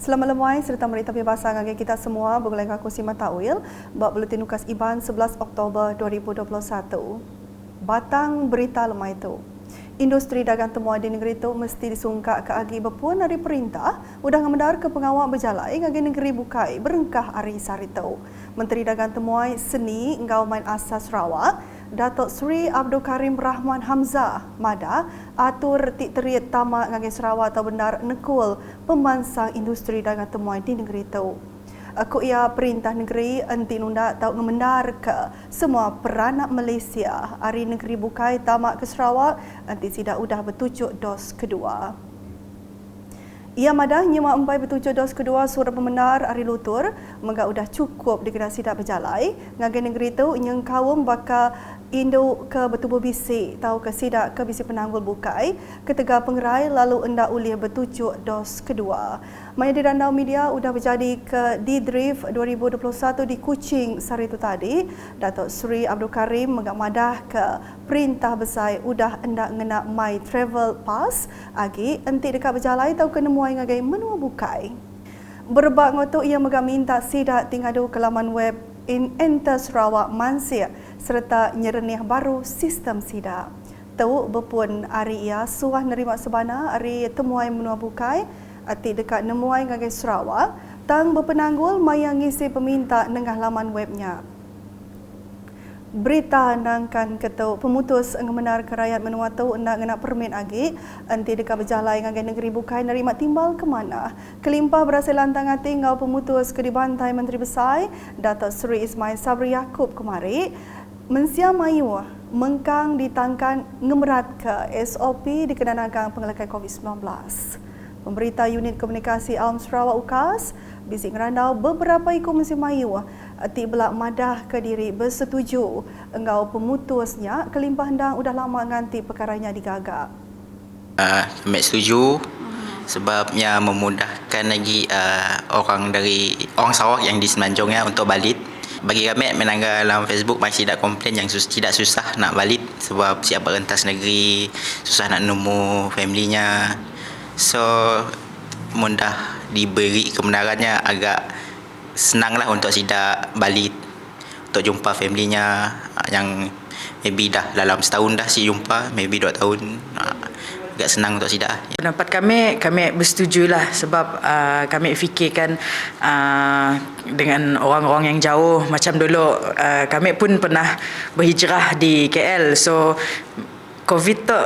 Selamat lemai serta merita bebasa ngagi kita semua bergulai aku Sima Tawil bab buletin Ukas Iban 11 Oktober 2021. Batang berita lemai itu. Industri dagang temuan di negeri itu mesti disungkak ke agi berpuan dari perintah udah ngamedar ke pengawal berjalai ngagi negeri bukai berengkah hari sarito. Menteri Dagang Temuai Seni Engau Main Asas Sarawak Datuk Seri Abdul Karim Rahman Hamzah Mada atur tik teriat tamak ngagi Sarawak atau benar nekul pemansang industri dagang temuan di negeri itu. Aku ia perintah negeri enti nunda tau ngemendar ke semua peranak Malaysia hari negeri bukai tamak ke Sarawak enti sidak udah bertujuk dos kedua. Ia madah nyemak empai bertujuk dos kedua surat pembenar hari lutur menggak udah cukup dikira sidak berjalai ngagai negeri tu nyengkawum bakal Indo ke bertubuh bisi tahu ke sidak ke bisi penanggul bukai ketega pengerai lalu endak ulih bertujuk dos kedua. Maya di Randau Media udah berjadi ke D-Drift 2021 di Kuching sehari itu tadi. Datuk Seri Abdul Karim menggamadah ke perintah besar udah endak ngena My Travel Pass agi enti dekat berjalai tahu kena muai ngagai menua bukai. Berbak ngotok ia minta sidak tingadu ke laman web Enter Sarawak Mansir serta nyerenih baru sistem sidak. Tahu berpun hari ia suah nerima sebana hari temuai menua bukai ati dekat nemuai ngagai Sarawak tang berpenanggul maya ngisi peminta nengah laman webnya. Berita nangkan ketu pemutus ngemenar ke rakyat menua tu nak ngena permit agi anti dekat berjalai ngagai negeri bukai nerima timbal ke mana. Kelimpah berhasil lantang ati ngau pemutus ke dibantai Menteri Besar Datuk Seri Ismail Sabri Yaakob kemari mensia mayu mengkang ditangkan ngemerat ke SOP dikenakan pengelakan COVID-19. Pemberita Unit Komunikasi Alam Sarawak UKAS bising randau beberapa komisi mayu ati belak madah ke diri bersetuju engau pemutusnya kelimpah hendang udah lama nganti perkaranya digagak. Kami setuju sebabnya memudahkan lagi orang Sarawak yang di Semenanjungnya untuk balik. Bagi kami menangga dalam Facebook masih tidak komplain yang tidak susah nak balik sebab siap berentas negeri, susah nak nemu family-nya. So mudah diberi kebenarannya agak senanglah untuk sidak balik untuk jumpa family-nya yang maybe dah dalam setahun dah si jumpa, maybe 2 tahun. Agak senang untuk sidak. Pendapat kami bersetujulah sebab kami fikirkan dengan orang-orang yang jauh macam dulu kami pun pernah berhijrah di KL. So COVID tu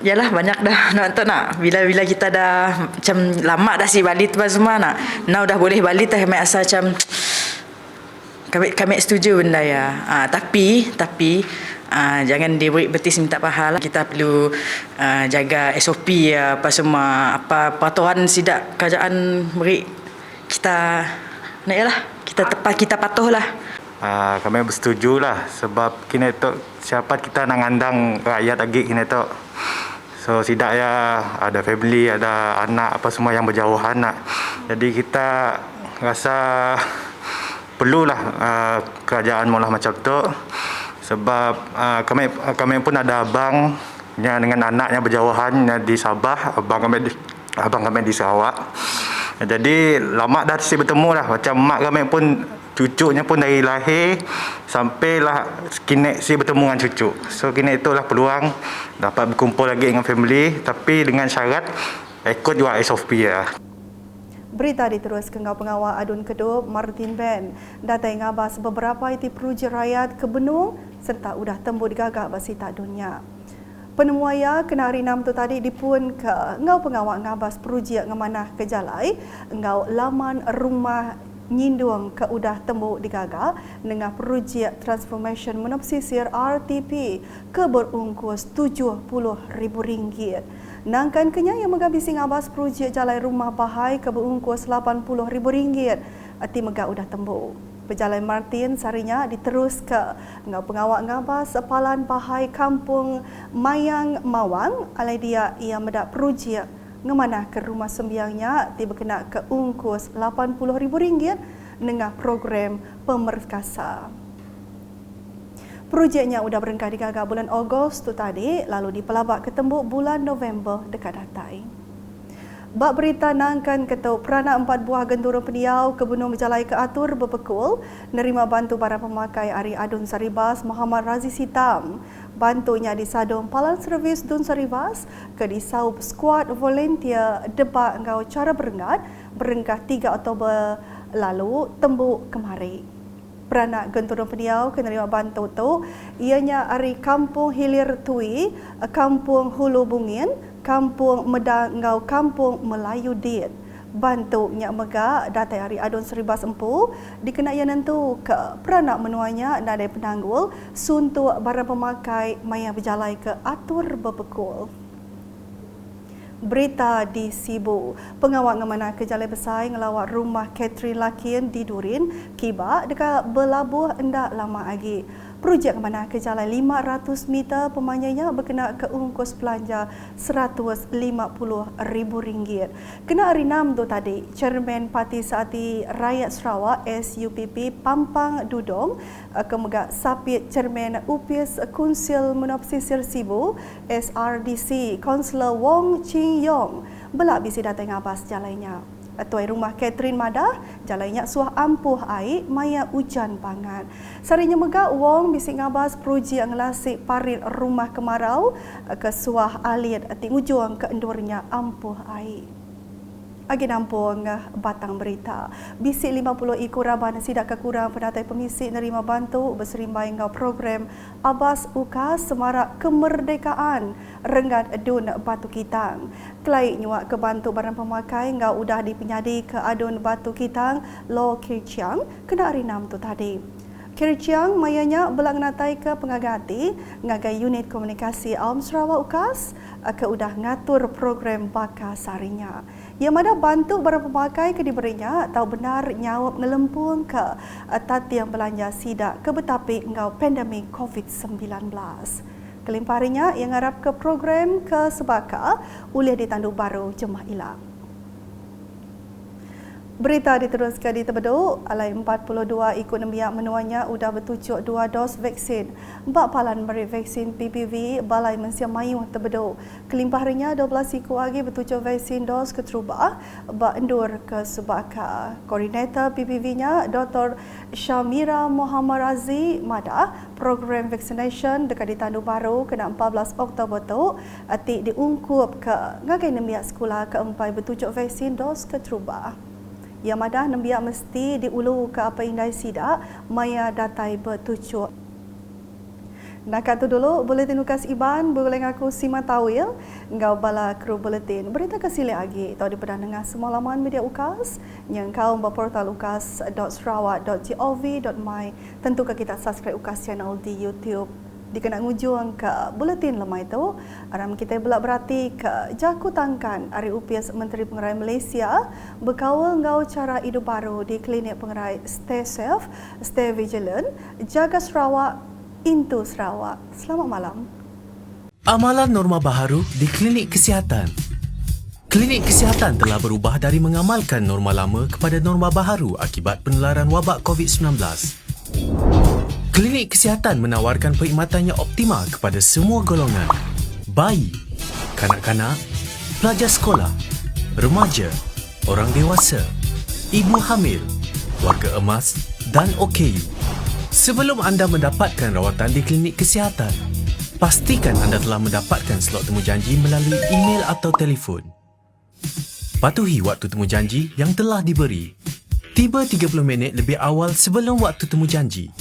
yalah banyak dah nak bila kita dah macam lama dah si balik tu semua nak now dah boleh balik dah kami asal macam kami setuju benda ya. Tapi jangan diberi betis minta pahala. Kita perlu jaga SOP apa semua apa peraturan sidak kerajaan beri kita nak yalah kita patuhlah. Kami bersetujulah sebab kini tu siapa kita nak ngandang rakyat lagi kini tu. So sidak ya ada family, ada anak apa semua yang berjauhan nak. Jadi kita rasa perlulah kerajaan mula macam tu sebab kami pun ada abang yang dengan anaknya berjauhan di Sabah, abang kami di Sarawak. Jadi lama dah si bertemu lah macam mak kami pun cucunya pun dari lahir sampailah kini si bertemu dengan cucu. So kini itulah peluang dapat berkumpul lagi dengan family tapi dengan syarat ikut juga SOP ya. Berita diterus ke pengawal Adun Kedup Martin Ben datai ngabas beberapa iti peruja rakyat ke Benung serta udah tembuh digagak basita dunia. Penemuaya kena hari 6 tu tadi dipun ke ngau pengawal ngabas peruja ngemanah ke jalai ngau laman rumah nyindung ke udah tembuh digagak dengan projek transformation menopsisir RTP ke berungkus RM70,000. Nangkan kenya yang megabisi ngabas projek jalai rumah bahai ke berungkus RM80,000 ati mega udah tembuh. Pejalan Martin sarinya diterus ke ngau pengawak ngabas palan bahai kampung Mayang Mawang alai dia ia medak projek ngemanah ke rumah sembiangnya tiba kena ke ungkus RM80,000 dengan program pemerkasa. Projeknya sudah berengkah digagak bulan Ogos tu tadi lalu dipelabak ketembuk bulan November dekat datai. Bak berita nangkan ketuk peranak 4 buah gentura peniau Kebunung Berjalai ke Atur berpekul nerima bantu barang pemakai Ari Adun Saribas Muhammad Raziz Hitam. Bantunya disadung Palan Servis Dun Saribas ke disaup skuad volunteer debat engkau cara berengkah 3 Oktober lalu tembuk kemari. Peranak gentura peniau kenerima bantu tu ianya Ari Kampung Hilir Tui, Kampung Hulu Bungin, Kampung Medang ngau Kampung Melayu Dit. Bantu nyak mega datai Ari Adun Seribas Empu dikenai nentu ke peranak menuanya nadai penanggul suntuk barang pemakai maya berjalai ke Atur berpekul. Berita di Sibu, pengawal ngamana ke Jalai Besar ngelawat rumah Catherine Lakin di Durin, Kiba dekat Belabuh endak lama lagi. Projek ngamana ke Jalai 500 meter pemanjanya berkena ke ungkos belanja RM150,000. Kena hari 6 tu tadi, Chairman Parti Saati Rakyat Sarawak SUPP Pampang Dudong kemegak sapit Chairman UPIS Kunsil Menopsisir Sibu SRDC Kaunselor Wong Ching Yong belak bisi datang ngabas jalannya. Tuai rumah Catherine Madah, jalannya suah ampuh air, maya hujan pangan. Sarinya megak Wong bisi ngabas proji ngelasik parit rumah kemarau ke suah alit tingujung ke endurnya ampuh air. Agi nampung batang berita. Bisi 50 ekor raban sidak kekurang pendatai pemisik nerima bantu berserimbai ngau program Abas Ukas Semarak Kemerdekaan Renggat Adun Batu Kitang. Kelai nyuak ke bantu barang pemakai ngau udah dipenyadi ke Adun Batu Kitang Lo Kirchiang kena hari 6 tu tadi. Kirchiang mayanya belang natai ke pengagati ngagai unit komunikasi Alam Sarawak Ukas ke udah ngatur program bakar sarinya. Ia mana bantu barang pemakai ke diberinya tahu benar nyawab ngelempung ke tati yang belanja sidak ke betapi ngau pandemik COVID-19. Kelimparinya yang harap ke program ke sebaka ulih di Tanduk Baru Jemaah Ilang. Berita diteruskan di Tebeduk, alai 42 ikut nembiak menuanya sudah bertujuk 2 dos vaksin. 4 palan beri vaksin PPV Balai Mensia Mayu Tebeduk. Kelimpah harinya 12 ikut lagi bertujuk vaksin dos keterubah bak endur ke Subaka. Koordinator PPV-nya Dr. Syamira Muhammad Razi Madah, program vaccination dekat di Tanduk Baru kena 14 Oktober tu atik diungkup ke ngagai nembiak sekolah keempat bertujuk vaksin dos keterubah. Yang madah nembiak mesti diulu ke apa indai sidak maya datai bertujuk. Nakat tu dulu buletin Lukas Iban boleh ngaku Sima Tawil ngau bala kru buletin. Berita kasih lagi tau di pedang dengar semua laman media Ukas yang kau berportal ukas.sarawak.gov.my. Tentu kita subscribe Ukas channel di YouTube. Dikena ngujung ke buletin lemai itu, aram kita belak berarti ke jaku tangkan Ari UPIS Menteri Pengerai Malaysia berkawal ngau cara hidup baru di klinik pengerai Stay Safe, Stay Vigilant, Jaga Sarawak, Into Sarawak. Selamat malam. Amalan norma baharu di klinik kesihatan. Klinik kesihatan telah berubah dari mengamalkan norma lama kepada norma baharu akibat penularan wabak COVID-19. Klinik kesihatan menawarkan perkhidmatan yang optimal kepada semua golongan. Bayi, kanak-kanak, pelajar sekolah, remaja, orang dewasa, ibu hamil, warga emas dan OKU. Sebelum anda mendapatkan rawatan di klinik kesihatan, pastikan anda telah mendapatkan slot temujanji melalui email atau telefon. Patuhi waktu temujanji yang telah diberi. Tiba 30 minit lebih awal sebelum waktu temujanji.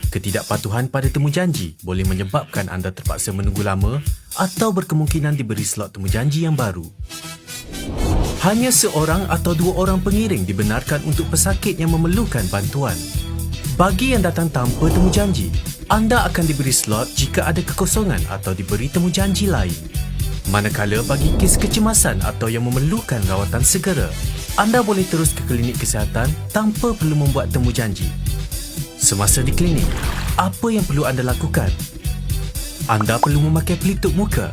Ketidakpatuhan pada temujanji boleh menyebabkan anda terpaksa menunggu lama atau berkemungkinan diberi slot temujanji yang baru. Hanya seorang atau 2 orang pengiring dibenarkan untuk pesakit yang memerlukan bantuan. Bagi yang datang tanpa temujanji, anda akan diberi slot jika ada kekosongan atau diberi temujanji lain. Manakala bagi kes kecemasan atau yang memerlukan rawatan segera, anda boleh terus ke klinik kesihatan tanpa perlu membuat temujanji. Semasa di klinik, apa yang perlu anda lakukan? Anda perlu memakai pelitup muka.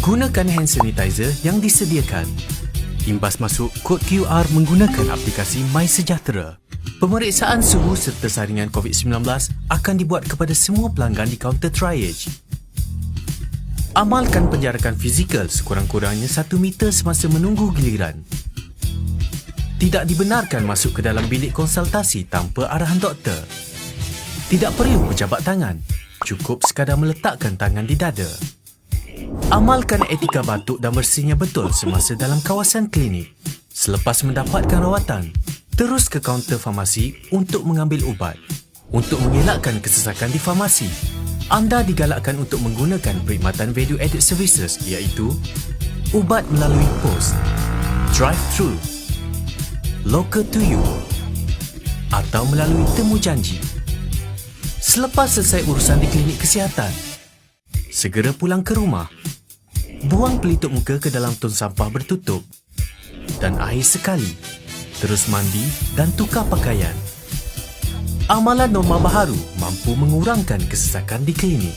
Gunakan hand sanitizer yang disediakan. Imbas masuk kod QR menggunakan aplikasi MySejahtera. Pemeriksaan suhu serta saringan COVID-19 akan dibuat kepada semua pelanggan di kaunter triage. Amalkan penjarakan fizikal sekurang-kurangnya 1 meter semasa menunggu giliran. Tidak dibenarkan masuk ke dalam bilik konsultasi tanpa arahan doktor. Tidak perlu berjabat tangan, cukup sekadar meletakkan tangan di dada. Amalkan etika batuk dan bersihnya betul semasa dalam kawasan klinik. Selepas mendapatkan rawatan, terus ke kaunter farmasi untuk mengambil ubat. Untuk mengelakkan kesesakan di farmasi, anda digalakkan untuk menggunakan perkhidmatan value added services iaitu ubat melalui pos, drive-thru, local to you atau melalui temu janji. Selepas selesai urusan di klinik kesihatan, segera pulang ke rumah. Buang pelitup muka ke dalam tong sampah bertutup dan akhir sekali, terus mandi dan tukar pakaian. Amalan norma baharu mampu mengurangkan kesesakan di klinik.